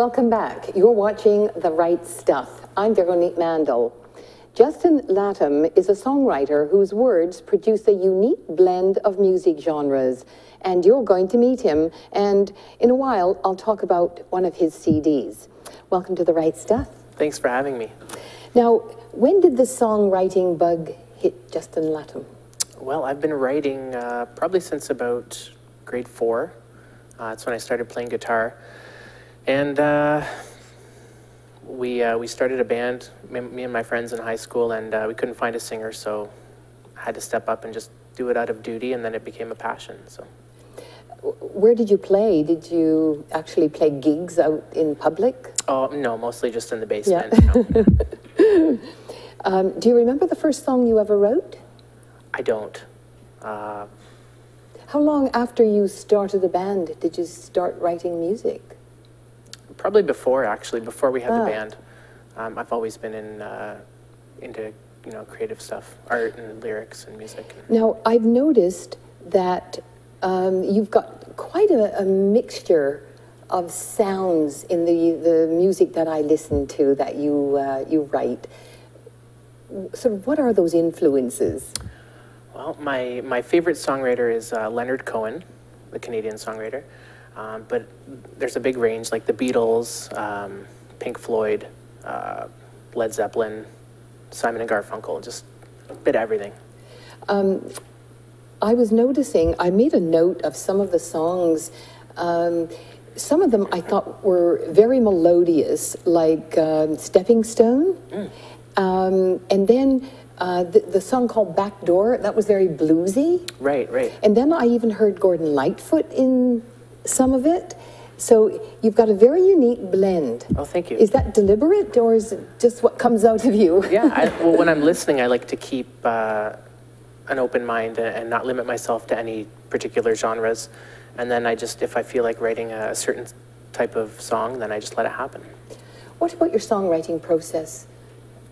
Welcome back. You're watching The Right Stuff. I'm Veronique Mandel. Justin Latum is a songwriter whose words produce a unique blend of music genres. And you're going to meet him. And in a while, I'll talk about one of his CDs. Welcome to The Right Stuff. Thanks for having me. Now, when did the songwriting bug hit Justin Latum? Well, I've been writing probably since about grade 4. That's when I started playing guitar. And we started a band, me and my friends in high school, and we couldn't find a singer, so I had to step up and just do it out of duty, and then it became a passion. So, where did you play? Did you actually play gigs out in public? Oh, no, mostly just in the basement. Yeah. Do you remember the first song you ever wrote? I don't. How long after you started the band did you start writing music? Probably before, actually, before we had the band. I've always been into creative stuff, art and lyrics and music. Now, I've noticed that you've got quite a mixture of sounds in the music that I listen to that you write. So what are those influences? Well, my favorite songwriter is Leonard Cohen, the Canadian songwriter. But there's a big range, like the Beatles, Pink Floyd, Led Zeppelin, Simon and Garfunkel, just a bit of everything. I was noticing, I made a note of some of the songs. Some of them I thought were very melodious, like Stepping Stone. And then the song called Back Door, that was very bluesy. Right, right. And then I even heard Gordon Lightfoot in some of it. So you've got a very unique blend. Oh, thank you. Is that deliberate, or is it just what comes out of you? Yeah, well, when I'm listening, I like to keep an open mind and not limit myself to any particular genres. And then if I feel like writing a certain type of song, then I just let it happen. What about your songwriting process?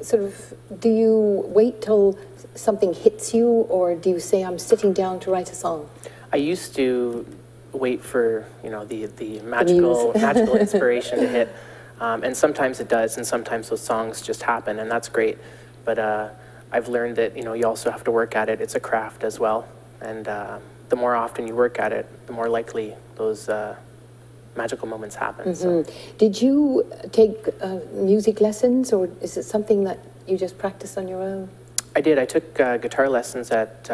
Sort of, do you wait till something hits you, or do you say, I'm sitting down to write a song? I used to wait for the magical inspiration to hit, and sometimes it does, and sometimes those songs just happen, and that's great. But I've learned that you also have to work at it. It's a craft as well, and the more often you work at it, the more likely those magical moments happen. So. Did you take music lessons, or is it something that you just practice on your own? I did. I took guitar lessons at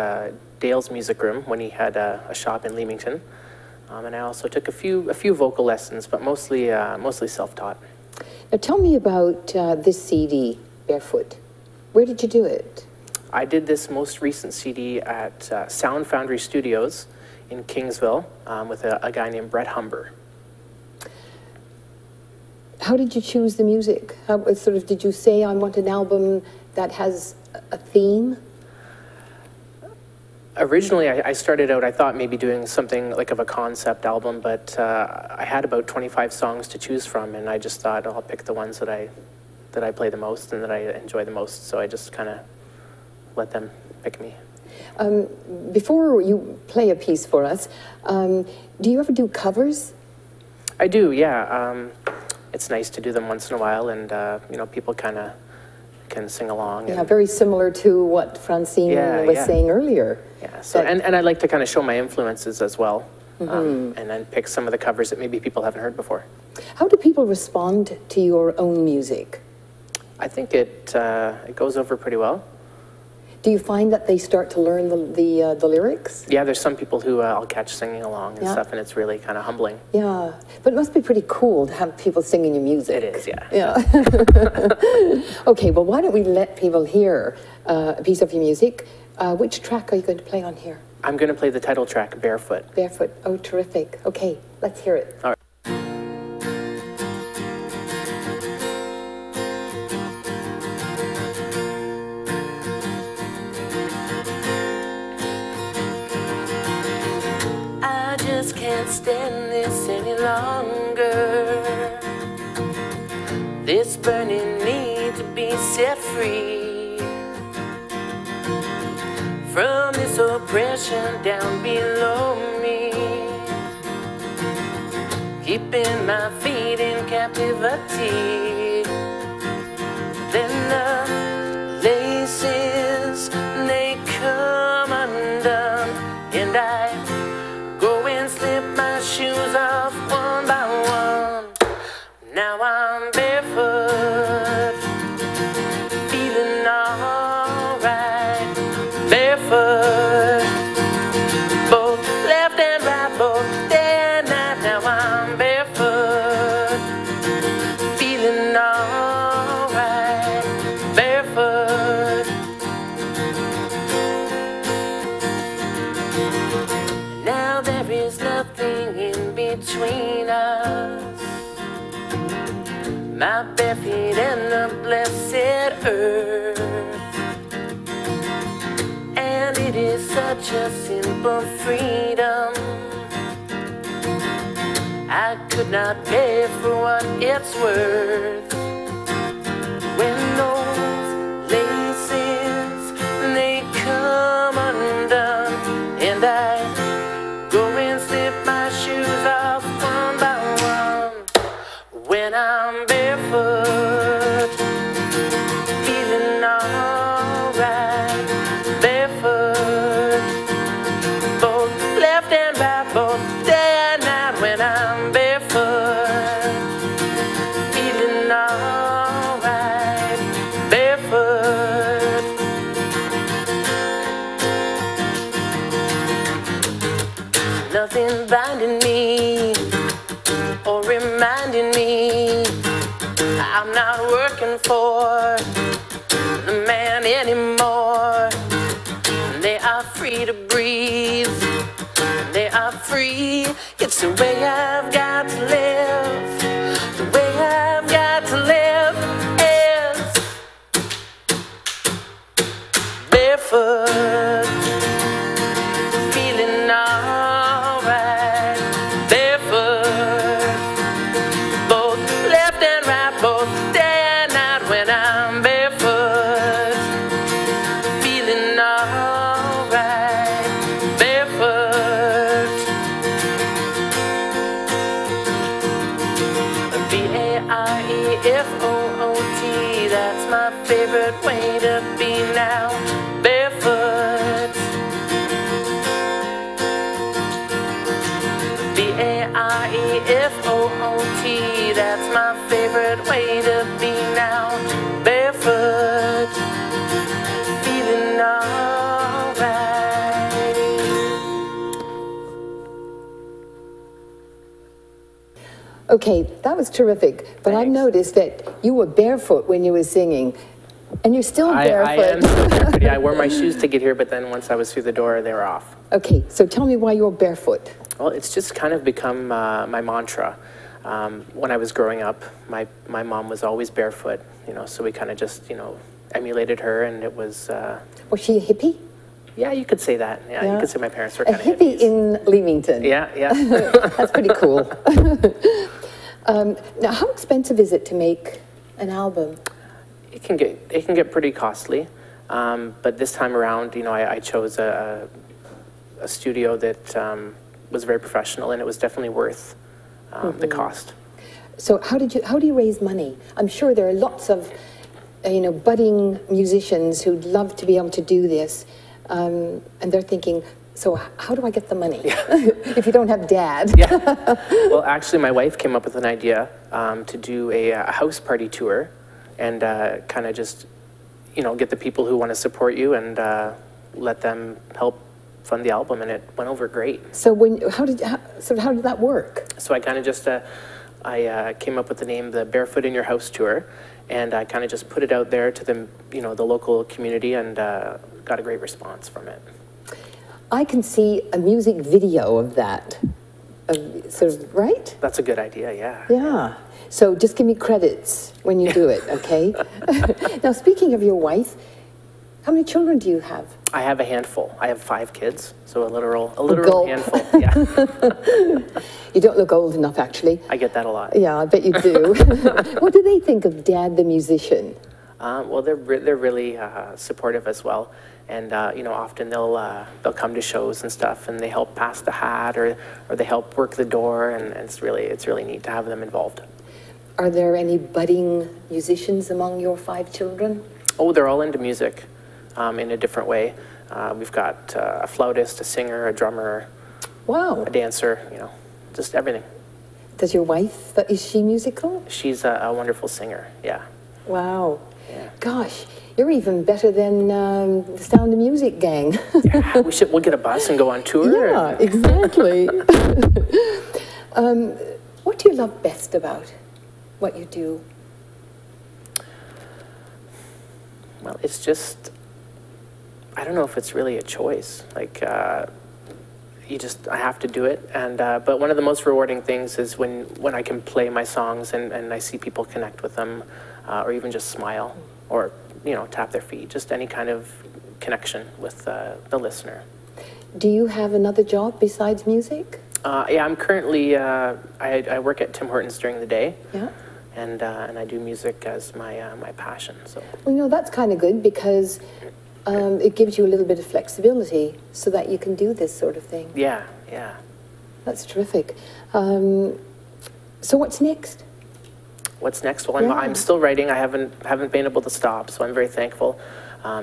Dale's Music Room when he had a shop in Leamington. And I also took a few vocal lessons, but mostly self-taught. Now tell me about this CD, Barefoot. Where did you do it? I did this most recent CD at Sound Foundry Studios in Kingsville with a guy named Brett Humber. How did you choose the music? Did you say, I want an album that has a theme? Originally, I started out, I thought maybe doing something like of a concept album, but I had about 25 songs to choose from, and I just thought, I'll pick the ones that I play the most and that I enjoy the most, so I just kind of let them pick me. Before you play a piece for us, do you ever do covers? I do, yeah. It's nice to do them once in a while, and people kind of can sing along. Yeah, very similar to what Francine was saying earlier. Yeah, so, and I like to kind of show my influences as well, and then pick some of the covers that maybe people haven't heard before. How do people respond to your own music? I think it goes over pretty well. Do you find that they start to learn the lyrics? Yeah, there's some people who I'll catch singing along and stuff, and it's really kind of humbling. Yeah, but it must be pretty cool to have people singing your music. It is, yeah. Yeah. Okay, well, why don't we let people hear a piece of your music? Which track are you going to play on here? I'm going to play the title track, Barefoot. Barefoot. Oh, terrific. Okay, let's hear it. All right. Can't stand this any longer. This burning need to be set free from this oppression down below me. keeping my feet in captivity. Then the laces, they come undone, and I go and slip my shoes off one by one. Now I'm barefoot, feeling alright. Barefoot, both left and right, both day and night. Now I'm barefoot, feeling alright. Barefoot. Now there is nothing in between us, my bare feet and the blessed earth. And it is such a simple freedom, I could not pay for what it's worth. When those laces, they come undone, and I go and slip my shoes off one by one. When I'm barefoot, feeling alright. Barefoot, both left and right, both day and night. When I'm barefoot, feeling alright. Barefoot. Nothing binding me or reminding me I'm not working for the man anymore. They are free to breathe, they are free. It's the way I've got to live, the way I've got to live is barefoot, feeling alright. Barefoot, both left and right, both day and night. When I'm barefoot, feeling alright. Barefoot. B-A-R-E-F-O-O-T, that's my favorite way to be now. Barefoot. B-A-R-E-F-O-O-T, that's my favorite way to be now. Barefoot, feeling alright. Okay, that was terrific. But I Thanks. noticed that you were barefoot when you were singing, and you're still barefoot. I am still barefoot. Yeah, I wore my shoes to get here, but then once I was through the door, they were off. Okay, so tell me why you're barefoot. Well, it's just kind of become my mantra. When I was growing up, my mom was always barefoot, you know, so we kind of just, you know, emulated her, and it was... Was she a hippie? Yeah, you could say that. Yeah, you could say my parents were A kind of hippie hippies. in Leamington. Yeah, yeah. That's pretty cool. Now, how expensive is it to make an album? It can get pretty costly, but this time around, you know, I chose a studio that was very professional, and it was definitely worth the cost. So how do you raise money? I'm sure there are lots of you know, budding musicians who'd love to be able to do this, and they're thinking, so how do I get the money if you don't have dad? Yeah. Well, actually, my wife came up with an idea to do a house party tour, and kind of just, you know, get the people who want to support you and let them help fund the album, and it went over great. So how did that work? So I kind of just I came up with the name, the Barefoot in Your House Tour, and I kind of just put it out there to the, you know, the local community, and got a great response from it. I can see a music video of that, sort of, right? That's a good idea, yeah. Yeah. So just give me credits when you do it, okay? Now, speaking of your wife, how many children do you have? I have a handful. I have 5 kids, so a literal Gulp. handful. Yeah. You don't look old enough, actually. I get that a lot. Yeah, I bet you do. What do they think of Dad the musician? Well, they're really supportive as well, And you know, often they'll come to shows and stuff, and they help pass the hat, or they help work the door, and it's really neat to have them involved. Are there any budding musicians among your 5 children? Oh, they're all into music in a different way. We've got a flautist, a singer, a drummer, wow, a dancer, you know, just everything. Does your wife, is she musical? She's a wonderful singer, yeah. Wow. Yeah. Gosh, you're even better than the Sound of Music gang. Yeah, we'll get a bus and go on tour. Yeah, exactly. What do you love best about what you do? Well, it's just, I don't know if it's really a choice. Like, I have to do it. And but one of the most rewarding things is when I can play my songs and I see people connect with them, or even just smile, or you know, tap their feet. Just any kind of connection with the listener. Do you have another job besides music? Yeah, I'm currently I work at Tim Hortons during the day. Yeah. And I do music as my passion. So. Well, you know, that's kind of good because it gives you a little bit of flexibility so that you can do this sort of thing. Yeah, yeah. That's terrific. So what's next? What's next? Well, I'm still writing. I haven't been able to stop, so I'm very thankful.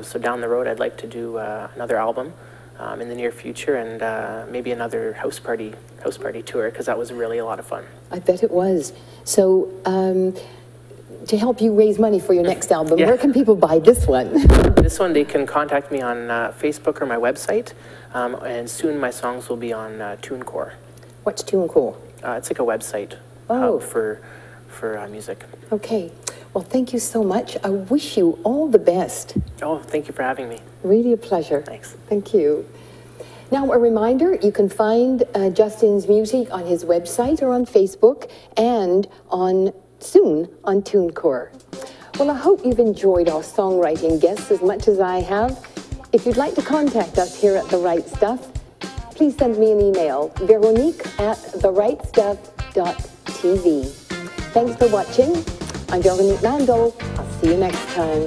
So down the road, I'd like to do another album in the near future, and maybe another house party tour, because that was really a lot of fun. I bet it was. So to help you raise money for your next album, yeah. Where can people buy this one? This one, they can contact me on Facebook or my website, and soon my songs will be on TuneCore. What's TuneCore? It's like a website for music. Okay. Well, thank you so much. I wish you all the best. Oh, thank you for having me. Really a pleasure. Thanks. Thank you. Now, a reminder, you can find Justin's music on his website or on Facebook, and soon on TuneCore. Well, I hope you've enjoyed our songwriting guests as much as I have. If you'd like to contact us here at The Right Stuff, please send me an email, veronique@therightstuff.tv. Thanks for watching. I'm Veronique Mandel. I'll see you next time.